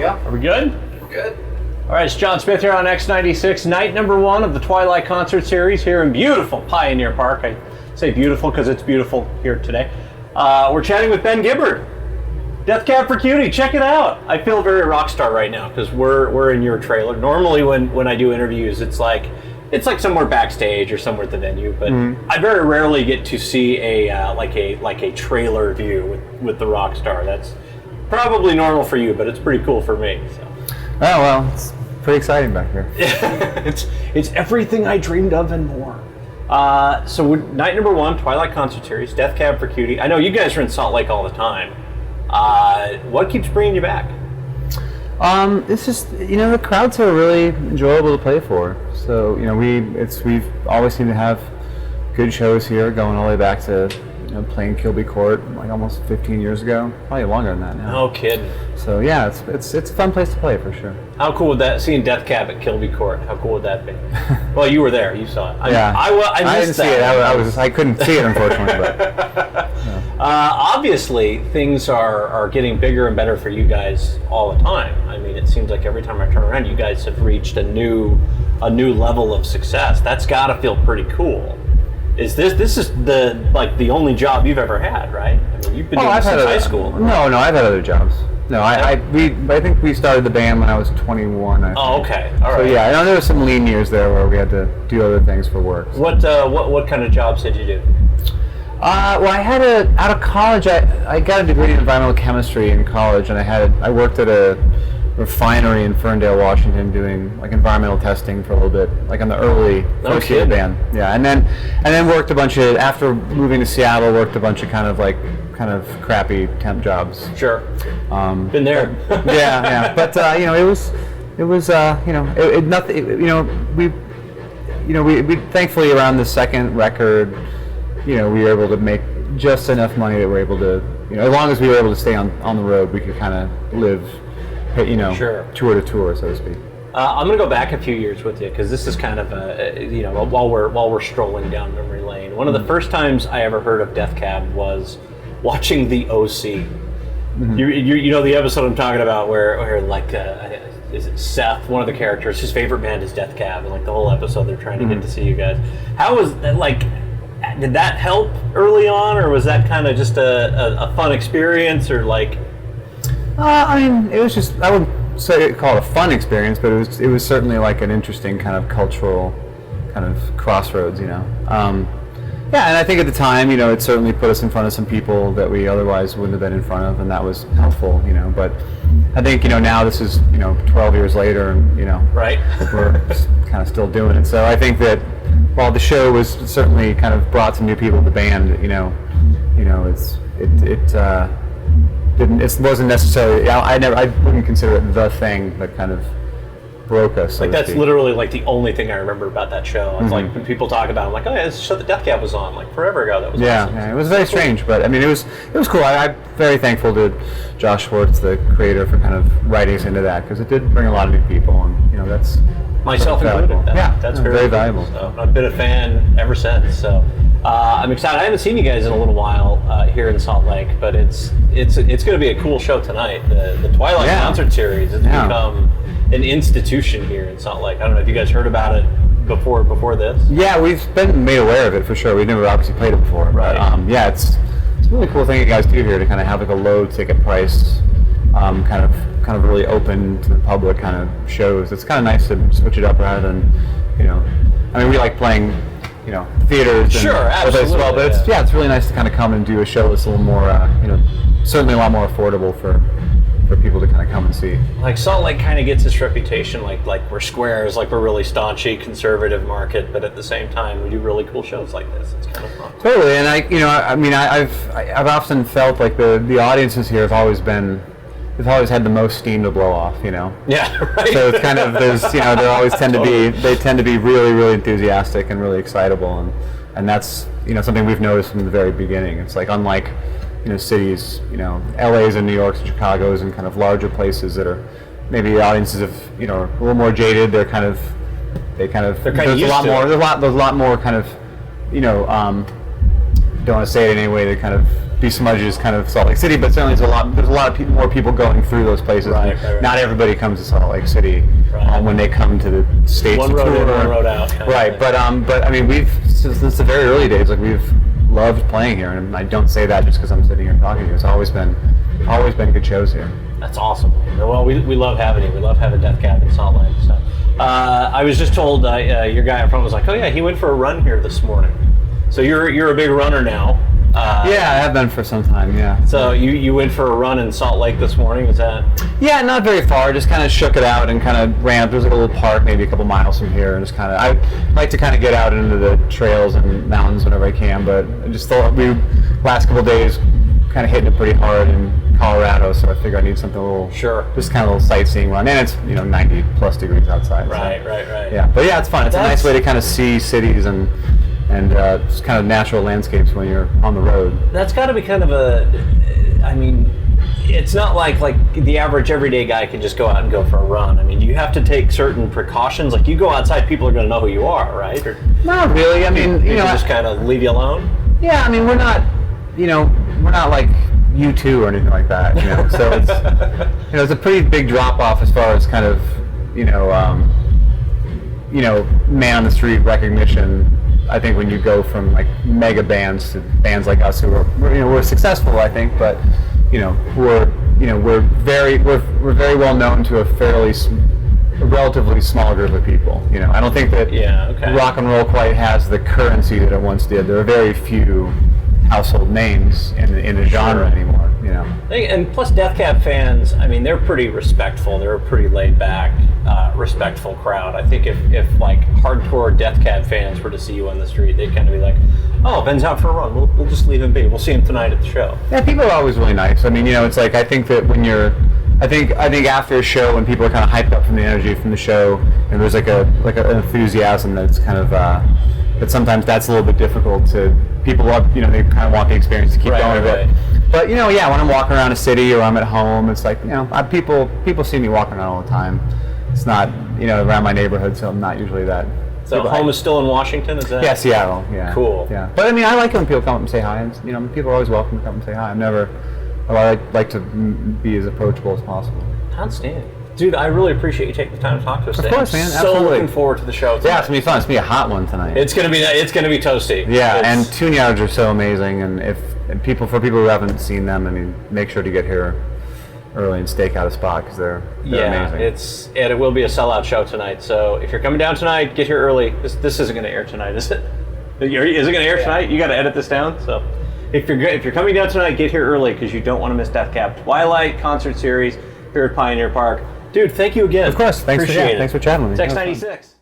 go. Are we good? Good. All right, it's Jon Smith here on X96, night number 1 of the Twilight Concert Series here in beautiful Pioneer Park. I say beautiful because it's beautiful here today. We're chatting with Ben Gibbard. Death Cab for Cutie, check it out. I feel very rock star right now because we're in your trailer. Normally when I do interviews, it's like somewhere backstage or somewhere at the venue, but I very rarely get to see a trailer view with the rock star. That's probably normal for you, but it's pretty cool for me. So. Oh well, it's pretty exciting back here. it's everything I dreamed of and more. So we're, night number 1, Twilight Concert Series, Death Cab for Cutie. I know you guys are in Salt Lake all the time. What keeps bringing you back? It's just, the crowds are really enjoyable to play for. So, we've always seemed to have good shows here, going all the way back to, playing Kilby Court like almost 15 years ago. Probably longer than that now. No kidding. So yeah, it's a fun place to play for sure. How cool would that, seeing Death Cab at Kilby Court, how cool would that be? Well, you were there, you saw it. I didn't see it. I couldn't see it, unfortunately. But yeah. Obviously, things are getting bigger and better for you guys all the time. I mean, it seems like every time I turn around, you guys have reached a new level of success. That's got to feel pretty cool. This is the only job you've ever had, right? I mean, you've been doing this since high school. No, I've had other jobs. No, I think we started the band when I was 21. Oh, okay, all right. So yeah, I know there were some lean years there where we had to do other things for work. So. What kind of jobs did you do? Well, I had out of college. I got a degree in environmental chemistry in college, and I worked at a refinery in Ferndale, Washington, doing like environmental testing for a little bit, like on the early first year of the band. Yeah, and then worked a bunch of, after moving to Seattle, worked a bunch of kind of crappy temp jobs. Sure. Been there. yeah. But we thankfully around the second record, we were able to make just enough money that we're able to, as long as we were able to stay on the road, we could kind of live. Sure. Tour to tour, so to speak. I'm going to go back a few years with you because this is kind of while we're strolling down memory lane. One of the first times I ever heard of Death Cab was watching the OC. Mm-hmm. You know the episode I'm talking about where like is it Seth, one of the characters, his favorite band is Death Cab, and like the whole episode they're trying to get to see you guys. How was that, like? Did that help early on, or was that kind of just a fun experience, or like? I mean, it was just, I wouldn't say call it a fun experience, but it was certainly like an interesting kind of cultural kind of crossroads, Yeah, and I think at the time, it certainly put us in front of some people that we otherwise wouldn't have been in front of, and that was helpful, But I think, now this is, 12 years later, and, right. We're kind of still doing it. So I think that while the show was certainly kind of brought some new people to the band, it wasn't necessarily. I wouldn't consider it the thing that kind of broke us. So like that's literally like the only thing I remember about that show. It's like when people talk about it, I'm like, oh yeah, this show that Death Cab was on, like forever ago. That was awesome. Yeah, it was very strange, but I mean, it was cool. I'm very thankful to Josh Schwartz, the creator, for kind of writing us into that because it did bring a lot of new people, and that's myself included. That's very valuable. So I've been a fan ever since. So. I'm excited. I haven't seen you guys in a little while here in Salt Lake, but it's going to be a cool show tonight. The Twilight Concert Series has become an institution here in Salt Lake. I don't know if you guys heard about it before this. Yeah, we've been made aware of it for sure. We've never obviously played it before, but it's a really cool thing you guys do here to kind of have like a low ticket price, kind of really open to the public kind of shows. It's kind of nice to switch it up rather than, I mean, we like playing. Theaters and absolutely, as well, but it's really nice to kind of come and do a show that's a little more, certainly a lot more affordable for people to kind of come and see. Like Salt Lake kind of gets this reputation, like we're squares, like we're really staunchy conservative market, but at the same time we do really cool shows like this. It's kind of fun. Totally, and I've often felt like the audiences here have always had the most steam to blow off, Yeah, right. So it's kind of they always tend to be really, really enthusiastic and really excitable, and that's something we've noticed from the very beginning. It's like unlike cities, LA's and New York's and Chicago's and kind of larger places that are maybe the audiences of are a little more jaded. They're kind of there's a lot more kind of don't want to say it in any way that kind of besmudges kind of Salt Lake City, but certainly there's a lot of more people going through those places. Right. Not everybody comes to Salt Lake City when they come to the States. One road in, one road out. Right, but I mean, we've since the very early days, like we've loved playing here, and I don't say that just because I'm sitting here talking to you. It's always been good shows here. That's awesome. Well, we love having you. We love having Death Cab in Salt Lake. So, I was just told your guy up front was like, oh yeah, he went for a run here this morning. So you're a big runner now. Yeah, I have been for some time. Yeah. So you went for a run in Salt Lake this morning. Is that? Yeah, not very far. Just kind of shook it out and kind of ran up. There's like a little park, maybe a couple miles from here, and just kind of. I like to kind of get out into the trails and mountains whenever I can, but I just thought last couple days kind of hitting it pretty hard in Colorado, so I figure I need something a little, just kind of a little sightseeing run, and it's 90 plus degrees outside. Right. Yeah, but yeah, it's fun. It's a nice way to kind of see cities and just kind of natural landscapes when you're on the road. That's got to be kind of it's not like the average everyday guy can just go out and go for a run. I mean, you have to take certain precautions. Like you go outside, people are going to know who you are, right? Or not really. I mean, you just kind of leave you alone. Yeah, I mean, we're not like U2 or anything like that. So it's it's a pretty big drop off as far as kind of man on the street recognition. I think when you go from like mega bands to bands like us who are we're successful, I think, but we're very well known to a relatively small group of people. I don't think that rock and roll quite has the currency that it once did. There are very few household names in the genre anymore. And plus, Death Cab fans, I mean, they're pretty respectful. They're a pretty laid back, respectful crowd. I think if like hardcore Death Cab fans were to see you on the street, they'd kind of be like, "Oh, Ben's out for a run. We'll just leave him be. We'll see him tonight at the show." Yeah, people are always really nice. I mean, it's like I think that when you're, I think after a show, when people are kind of hyped up from the energy from the show, and there's like an enthusiasm that's kind of that sometimes that's a little bit difficult to people. They kind of want the experience to keep going a bit. But when I'm walking around a city or I'm at home, it's like people see me walking around all the time. It's not around my neighborhood, so I'm not usually that. So home is still in Washington, is that? Yeah, Seattle. Yeah. Cool. Yeah, but I mean, I like it when people come up and say hi, and people are always welcome to come and say hi. I like to be as approachable as possible. Outstanding. Dude, I really appreciate you taking the time to talk to us today. Of course, man. Absolutely. So looking forward to the show tonight. Yeah, it's gonna be fun. It's gonna be a hot one tonight. It's gonna be toasty. Yeah, and tune yards are so amazing, and for people who haven't seen them, I mean, make sure to get here early and stake out a spot because they're amazing. It will be a sellout show tonight. So if you're coming down tonight, get here early. This isn't gonna air tonight, is it? Is it gonna air tonight? You got to edit this down. So if you're coming down tonight, get here early because you don't want to miss Death Cab Twilight Concert Series here at Pioneer Park. Dude, thank you again. Of course. Thanks for chatting with me. It's X96.